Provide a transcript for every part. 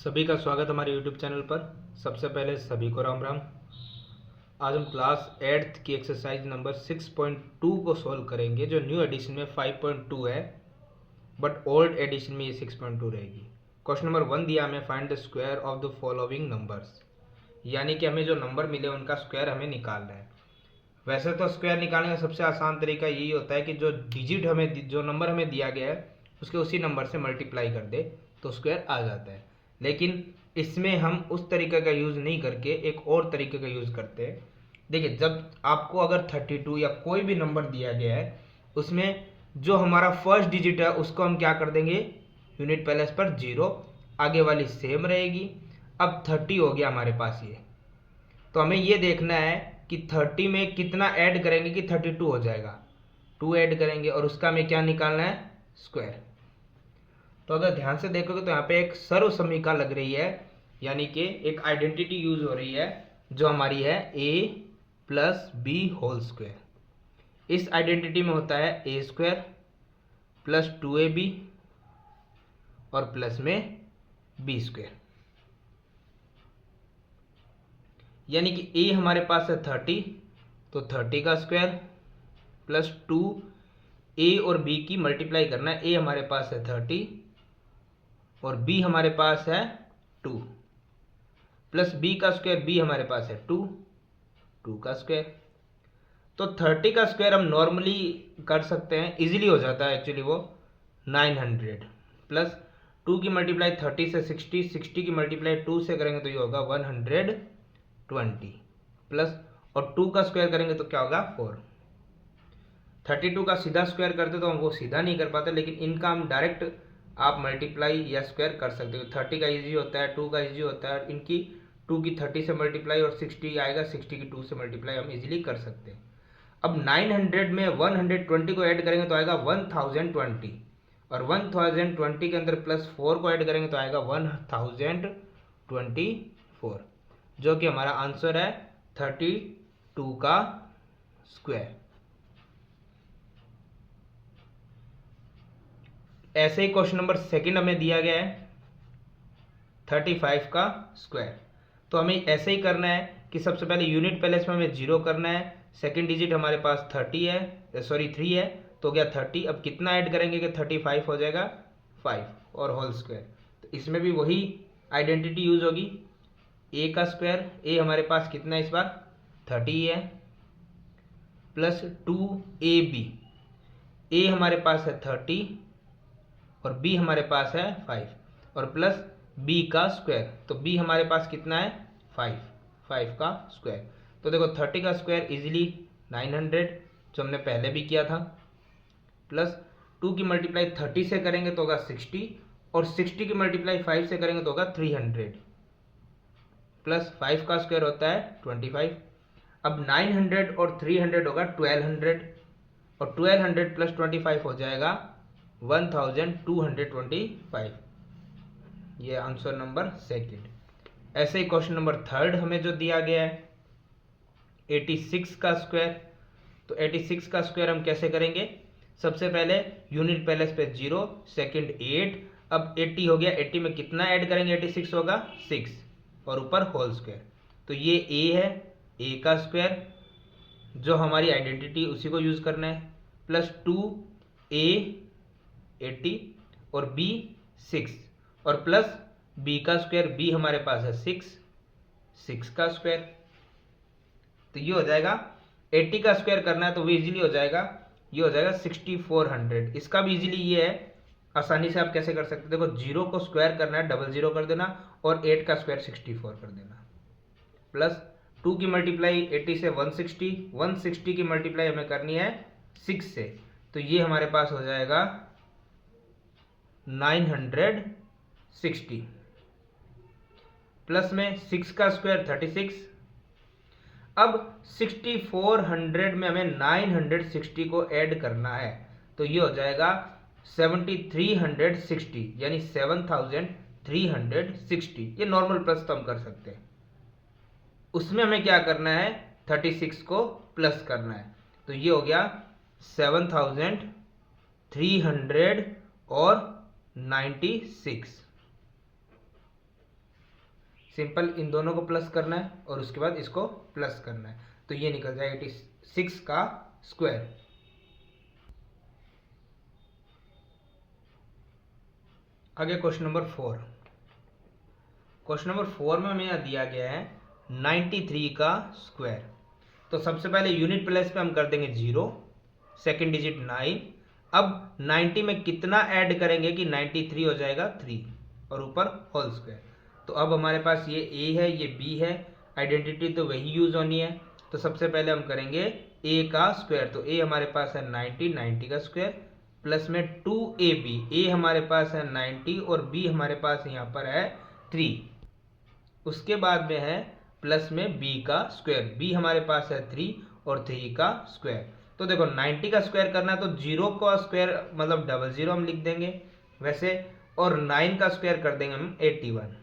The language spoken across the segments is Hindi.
सभी का स्वागत हमारे YouTube चैनल पर। सबसे पहले सभी को राम राम। आज हम क्लास 8th की एक्सरसाइज नंबर 6.2 को सॉल्व करेंगे, जो न्यू एडिशन में 5.2 है, बट ओल्ड एडिशन में ये 6.2 रहेगी। क्वेश्चन नंबर 1 दिया हमें, find the square of the following numbers, यानी कि हमें जो नंबर मिले उनका स्क्वायर हमें निकालना है। वैसे तो स्क्वायर निकालने का सबसे आसान तरीका यही होता है कि जो नंबर हमें दिया गया है उसके उसी नंबर से मल्टीप्लाई कर दे तो स्क्वायर आ जाता है। लेकिन इसमें हम उस तरीके का यूज़ नहीं करके एक और तरीके का यूज़ करते हैं। देखिए, जब आपको अगर 32 या कोई भी नंबर दिया गया है, उसमें जो हमारा फर्स्ट डिजिट है उसको हम क्या कर देंगे, यूनिट प्लेस पर 0, आगे वाली सेम रहेगी। अब 30 हो गया हमारे पास ये, तो हमें ये देखना है कि 30 में कितना ऐड करेंगे कि 32 हो जाएगा। 2 ऐड करेंगे और उसका हमें क्या निकालना है, स्क्वायर। तो अगर ध्यान से देखोगे तो यहाँ पे एक सर्व समीका लग रही है, यानी कि एक आइडेंटिटी यूज हो रही है जो हमारी है a plus B whole square. इस आइडेंटिटी में होता है a स्क्वायर प्लस 2ab और प्लस में b स्क्वायर, यानी कि a हमारे पास है 30, तो 30 का स्क्वायर प्लस 2 a और b की मल्टीप्लाई करना है। a हमारे पास है 30 और b हमारे पास है 2 प्लस b का स्क्वायर, b हमारे पास है 2 का स्क्वायर। तो 30 का स्क्वायर हम नॉर्मली कर सकते हैं, इजीली हो जाता है एक्चुअली वो 900 प्लस 2 की मल्टीप्लाई 30 से 60 की मल्टीप्लाई 2 से करेंगे तो ये होगा 120 प्लस और 2 का स्क्वायर करेंगे तो क्या होगा 4। 32 का सीधा स्क्वायर करते तो हम वो सीधा नहीं कर पाते, लेकिन इनका हम डायरेक्ट आप मल्टीप्लाई या स्क्वायर कर सकते हो। 30 का इजी होता है, 2 का इजी होता है, इनकी 2 की 30 से मल्टीप्लाई और 60 आएगा, 60 की 2 से मल्टीप्लाई हम इजीली कर सकते हैं। अब 900 में 120 को ऐड करेंगे तो आएगा 1020 और 1020 के अंदर प्लस 4 को ऐड करेंगे तो आएगा 1024, जो कि हमारा आंसर है 32 का स्क्वायर। ऐसे ही क्वेश्चन नंबर 2 हमें दिया गया है 35 का स्क्वायर। तो हमें ऐसे ही करना है कि सबसे पहले यूनिट प्लेस में हमें 0 करना है, सेकंड डिजिट हमारे पास 3 है, तो गया 30। अब कितना ऐड करेंगे कि 35 हो जाएगा 5 और होल स्क्वायर। तो इसमें भी वही आइडेंटिटी यूज होगी, a का स्क्वायर, a हमारे पास कितना है इस बार 30 है, प्लस 2ab, a हमारे पास है 30 और b हमारे पास है 5 और प्लस b का स्क्वायर, तो b हमारे पास कितना है 5 का स्क्वायर। तो देखो 30 का स्क्वायर इजीली 900, जो हमने पहले भी किया था, प्लस 2 की मल्टीप्लाई 30 से करेंगे तो होगा 60 और 60 की मल्टीप्लाई 5 से करेंगे तो होगा 300, प्लस 5 का स्क्वायर होता है 25। अब 900 और 300 होगा 1200 और 1200 प्लस 25 हो जाएगा 1225। ये आंसर नंबर 2। ऐसे ही क्वेश्चन नंबर 3 हमें जो दिया गया है 86 का स्क्वायर। तो 86 का स्क्वायर हम कैसे करेंगे, सबसे पहले यूनिट प्लेस पे 0, सेकंड 8, अब 80 हो गया, 80 में कितना ऐड करेंगे, 86 होगा 6 और ऊपर होल स्क्वायर। तो ये a है, a का स्क्वायर जो हमारी आइडेंटिटी उसी को यूज करना है, प्लस 2a 80 और b 6 और प्लस b का स्क्वायर, b हमारे पास है 6 का स्क्वायर। तो ये हो जाएगा 80 का स्क्वायर करना है तो वो इजीली हो जाएगा, ये हो जाएगा 6400। इसका भी इजीली ये है, आसानी से आप कैसे कर सकते हैं, देखो 0 को स्क्वायर करना है, डबल 0 कर देना और 8 का स्क्वायर 64 कर देना, प्लस 2 की मल्टीप्लाई 80 से 160 की मल्टीप्लाई हमें करनी है 6 से, तो ये हमारे पास हो जाएगा 960 प्लस में 6 का स्क्वायर 36। अब 6400 में हमें 960 को ऐड करना है, तो ये हो जाएगा 7360, यानी 7360। ये नॉर्मल प्लस तो हम कर सकते हैं, उसमें हमें क्या करना है 36 को प्लस करना है, तो ये हो गया 7300 और 96। सिंपल इन दोनों को प्लस करना है और उसके बाद इसको प्लस करना है, तो ये निकल जाएगा 86 का स्क्वायर। आगे क्वेश्चन नंबर 4। क्वेश्चन नंबर 4 में हमें यहाँ दिया गया है 93 का स्क्वायर। तो सबसे पहले यूनिट प्लेस पे हम कर देंगे 0, सेकेंड डिजिट 9। अब 90 में कितना ऐड करेंगे कि 93 हो जाएगा 3 और ऊपर होल स्क्वायर। तो अब हमारे पास ये ए है, ये बी है, आइडेंटिटी तो वही यूज होनी है। तो सबसे पहले हम करेंगे ए का स्क्वायर। तो ए हमारे पास है 90 का स्क्वायर प्लस में 2ab। ए हमारे पास है 90 और बी हमारे पास यहाँ पर है 3। उसके बाद में है प्लस में बी का स्क्वायर। बी हमारे पास है 3 और 3 का स्क्वायर। तो देखो 90 का स्क्वायर करना है तो 0 का स्क्वायर मतलब 00 हम लिख देंगे वैसे, और 9 का स्क्वायर कर देंगे हम 81।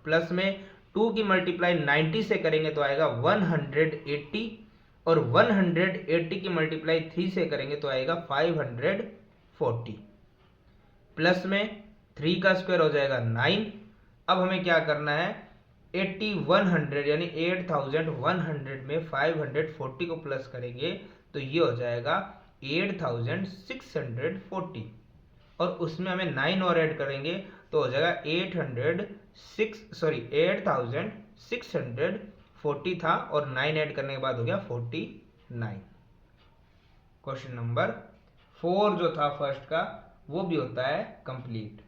प्लस में 2 की मल्टीप्लाई 90 से करेंगे तो आएगा 180, और 180 की मल्टीप्लाई 3 से करेंगे तो आएगा 540। प्लस में 3 का स्क्वायर हो जाएगा 9। अब हमें क्या करना है 8100 यानी 8100 में 540 को प्लस करेंगे तो ये हो जाएगा 8640, और उसमें हमें 9 और ऐड करेंगे तो हो जाएगा 8640 था और 9 ऐड करने के बाद हो गया 49। क्वेश्चन नंबर 4 जो था फर्स्ट का वो भी होता है कंप्लीट।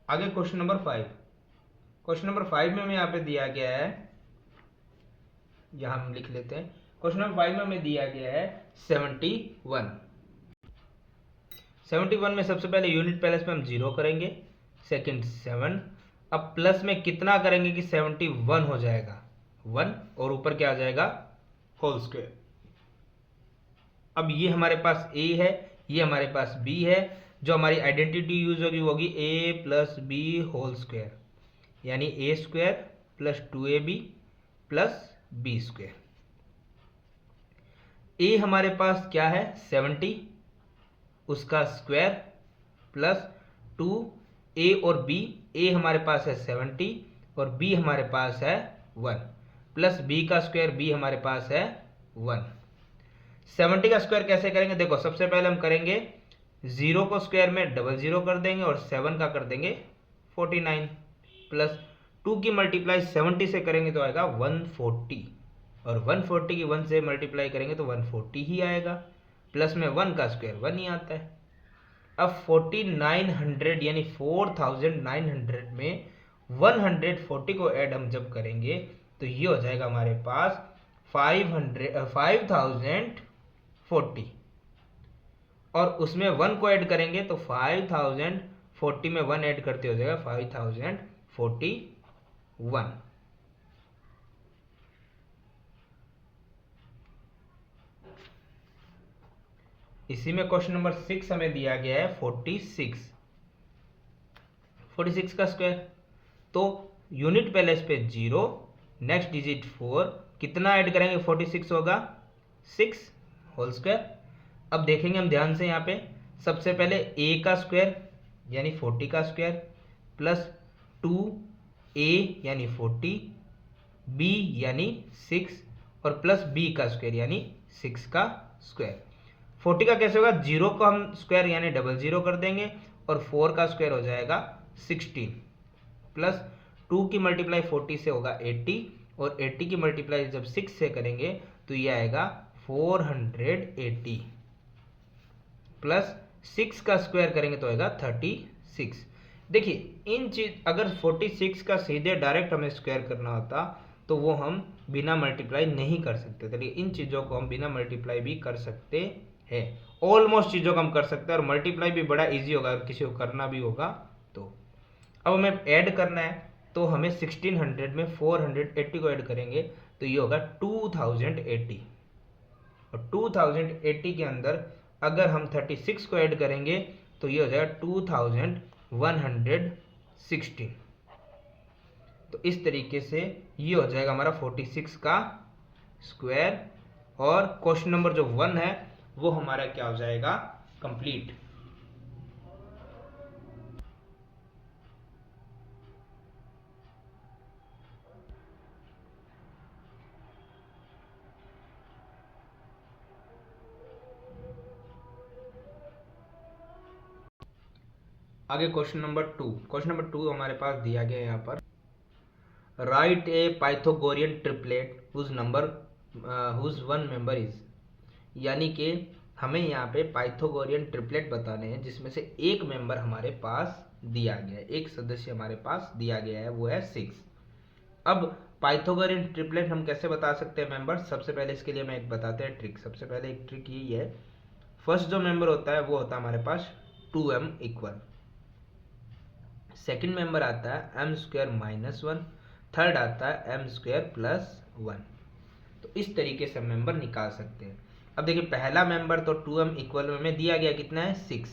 आगे क्वेश्चन नंबर 5। क्वेश्चन नंबर 5 में हमें यहाँ पे दिया गया है, यहां हम लिख लेते हैं। क्वेश्चन नंबर 5 में हमें दिया गया है 71 में सबसे पहले यूनिट प्लेस पे हम 0 करेंगे, सेकंड 7। अब प्लस में कितना करेंगे कि 71 हो जाएगा 1 और ऊपर क्या आ जाएगा होल स्क्वायर। अब ये हमारे पास ए है, ये हमारे पास बी है, जो हमारी आइडेंटिटी यूज होगी वो होगी a plus B whole square, यानी a square plus 2ab plus b square. ए हमारे पास क्या है 70, उसका स्क्वायर प्लस 2a और b। ए हमारे पास है 70 और b हमारे पास है 1 प्लस b का स्क्वायर, b हमारे पास है 1। 70 का स्क्वायर कैसे करेंगे, देखो सबसे पहले हम करेंगे 0 को स्क्वायर में 00 कर देंगे और 7 का कर देंगे 49, प्लस 2 की मल्टीप्लाई 70 से करेंगे तो आएगा 140, और 140 की 1 से मल्टीप्लाई करेंगे तो 140 ही आएगा, प्लस में 1 का स्क्वायर 1 ही आता है। अब 4900 यानी 4900 में 140 को ऐड हम जब करेंगे तो ये हो जाएगा हमारे पास 5040, और उसमें 1 को ऐड करेंगे तो 5040 में 1 ऐड करते हो जाएगा 5041। इसी में क्वेश्चन नंबर 6 हमें दिया गया है 46 का स्क्वायर। तो यूनिट प्लेस पे 0, नेक्स्ट डिजिट 4, कितना ऐड करेंगे 46 होगा 6 होल स्क्वायर। अब देखेंगे हम ध्यान से, यहाँ पे सबसे पहले a का स्क्वायर यानी 40 का स्क्वायर प्लस 2a यानी 40, b यानी 6 और प्लस b का स्क्वायर यानी 6 का स्क्वायर। 40 का कैसे होगा, 0 को हम स्क्वायर यानी 00 कर देंगे और 4 का स्क्वायर हो जाएगा 16, प्लस 2 की मल्टीप्लाई 40 से होगा 80, और 80 की मल्टीप्लाई जब 6 से करेंगे तो ये आएगा 480, प्लस 6 का स्क्वायर करेंगे तो आएगा 36। देखिए इन चीज अगर 46 का सीधे डायरेक्ट हमें स्क्वायर करना होता तो वो हम बिना मल्टीप्लाई नहीं कर सकते थे, लेकिन इन चीज़ों को हम बिना मल्टीप्लाई भी कर सकते हैं। ऑलमोस्ट चीज़ों को हम कर सकते हैं, और मल्टीप्लाई भी बड़ा इजी होगा अगर किसी को करना भी होगा तो। अब हमें ऐड करना है तो हमें 1600 में 480 को ऐड करेंगे तो ये होगा 2080, और 2080 के अंदर अगर हम 36 को ऐड करेंगे तो ये हो जाएगा 2160। 16। तो इस तरीके से ये हो जाएगा हमारा 46 का स्क्वायर, और क्वेश्चन नंबर जो 1 है वो हमारा क्या हो जाएगा, कंप्लीट। आगे क्वेश्चन नंबर 2। क्वेश्चन नंबर 2 हमारे पास दिया गया है यहाँ पर, right a Pythagorean triplet whose number whose one member is, यानी कि हमें यहाँ पे पाइथागोरियन ट्रिपलेट बताने हैं जिसमें से एक मेंबर हमारे पास दिया गया है, एक सदस्य हमारे पास दिया गया है, वो है 6। अब पाइथागोरियन ट्रिपलेट हम कैसे बता सकते हैं मेंबर, सबसे पहले इसके लिए मैं एक बताते हैं ट्रिक। सबसे पहले एक ट्रिक यही है, फर्स्ट जो मेंबर होता है वो होता है हमारे पास 2m इक्वल, सेकेंड मेंबर आता है m स्क्वायर माइनस 1, थर्ड आता है m स्क्वायर प्लस 1। तो इस तरीके से हम मेंबर निकाल सकते हैं। अब देखिए पहला मेंबर तो 2m इक्वल में हमें दिया गया कितना है, 6।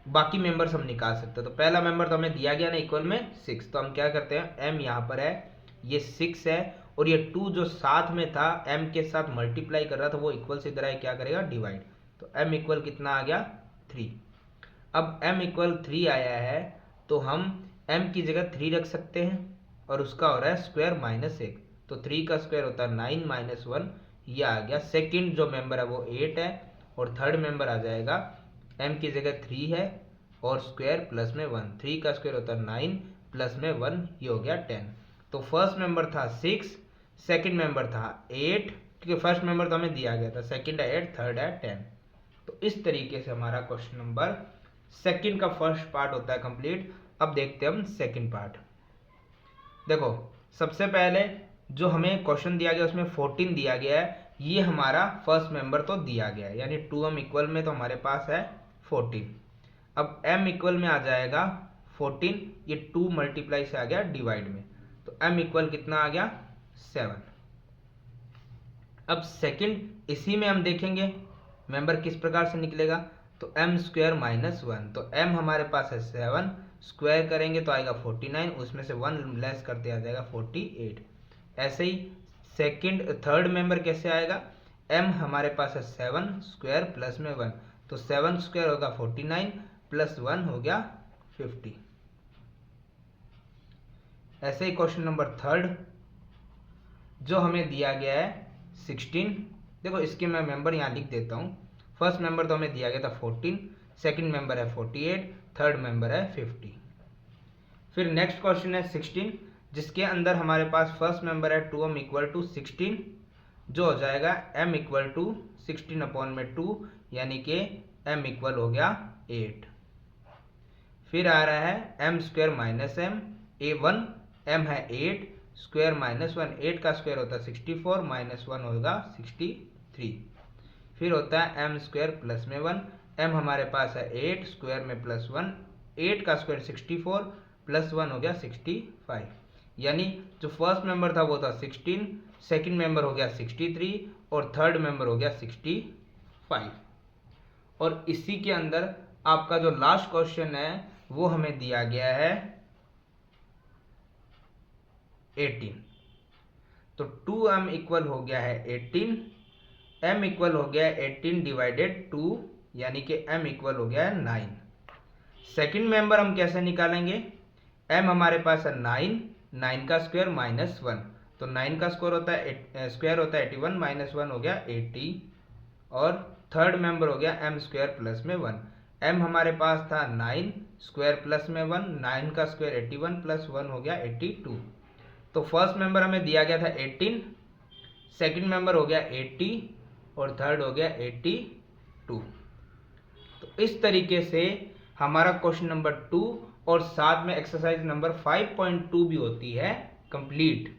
बाकी मेंबर्स हम निकाल सकते हैं। तो पहला मेंबर तो हमें दिया गया ना इक्वल में 6, तो हम क्या करते हैं, m यहाँ पर है, ये 6 है, और ये 2 जो साथ में था m के साथ मल्टीप्लाई कर रहा था वो इक्वल से इधर आए क्या करेगा, डिवाइड। तो m इक्वल कितना आ गया, 3। अब m इक्वल 3 आया है तो हम m की जगह 3 रख सकते हैं, और उसका हो रहा है स्क्वायर माइनस 1। तो 3 का स्क्वायर होता है 9 माइनस 1, ये आ गया। सेकंड जो मेंबर है वो 8 है, और थर्ड मेंबर आ जाएगा m की जगह 3 है और स्क्वायर प्लस में 1, 3 का स्क्वायर होता है 9 प्लस में 1, ये हो गया 10। तो फर्स्ट मेंबर था 6, सेकंड मेंबर था 8, क्योंकि फर्स्ट मेंबर तो हमें दिया गया था, सेकंड है 8, थर्ड है 10। तो इस तरीके से हमारा क्वेश्चन नंबर सेकंड का फर्स्ट पार्ट होता है कंप्लीट। अब देखते हैं हम सेकंड पार्ट। देखो सबसे पहले जो हमें क्वेश्चन दिया गया उसमें 14 दिया गया है, ये हमारा फर्स्ट मेंबर तो दिया गया है, यानी 2m इक्वल में तो हमारे पास है 14। अब m इक्वल में आ जाएगा 14, ये 2 मल्टीप्लाई से आ गया डिवाइड में, तो m इक्वल कितना आ गया, 7। अब सेकंड इसी में हम देखेंगे मेंबर किस प्रकार से निकलेगा, तो m स्क्वायर माइनस 1, तो m हमारे पास है 7, स्क्वायर करेंगे तो आएगा 49, उसमें से 1 लेस करते आ जाएगा 48। ऐसे ही सेकंड थर्ड मेंबर कैसे आएगा, m हमारे पास है 7 स्क्वायर प्लस में 1, तो 7 स्क्वायर होगा 49 प्लस 1 हो गया 50। ऐसे ही क्वेश्चन नंबर थर्ड जो हमें दिया गया है 16। देखो इसके मैं मेंबर यहाँ लिख देता हूँ। फर्स्ट मेंबर तो हमें दिया गया था 14, सेकंड मेंबर है 48, थर्ड मेंबर है 50। फिर नेक्स्ट क्वेश्चन है 16, जिसके अंदर हमारे पास फर्स्ट मेंबर है 2m इक्वल टू 16, जो हो जाएगा m इक्वल टू 16 अपॉन में 2, यानी कि m इक्वल हो गया 8। फिर आ रहा है m square minus m, a1 m है 8, स्क्वायर माइनस 1, 8 का स्क्वायर होता है 64, माइनस 1 होगा 63। फिर होता है m स्क्वायर प्लस में 1, m हमारे पास है 8, स्क्वायर में प्लस 1, 8 का स्क्वायर 64 प्लस 1 हो गया 65। यानी जो फर्स्ट मेंबर था वो था 16, सेकंड मेंबर हो गया 63, और थर्ड मेंबर हो गया 65। और इसी के अंदर आपका जो लास्ट क्वेश्चन है वो हमें दिया गया है 18। तो 2m इक्वल हो गया है 18, m इक्वल हो गया है 18 डिवाइडेड 2, यानी कि m इक्वल हो गया है 9। सेकंड मेंबर हम कैसे निकालेंगे, m हमारे पास है 9, 9 का स्क्वायर माइनस 1, तो 9 का स्क्वायर होता है 81, माइनस 1 हो गया 80। और थर्ड मेंबर हो गया m स्क्वायर प्लस में 1, m हमारे पास था 9, स्क्वायर प्लस में 1, 9 का स्क्वायर 81 प्लस 1 हो गया 82। तो फर्स्ट मेंबर हमें दिया गया था 18, सेकंड मेंबर हो गया 80, और थर्ड हो गया 82। तो इस तरीके से हमारा क्वेश्चन नंबर 2 और साथ में एक्सरसाइज नंबर 5.2 भी होती है कंप्लीट।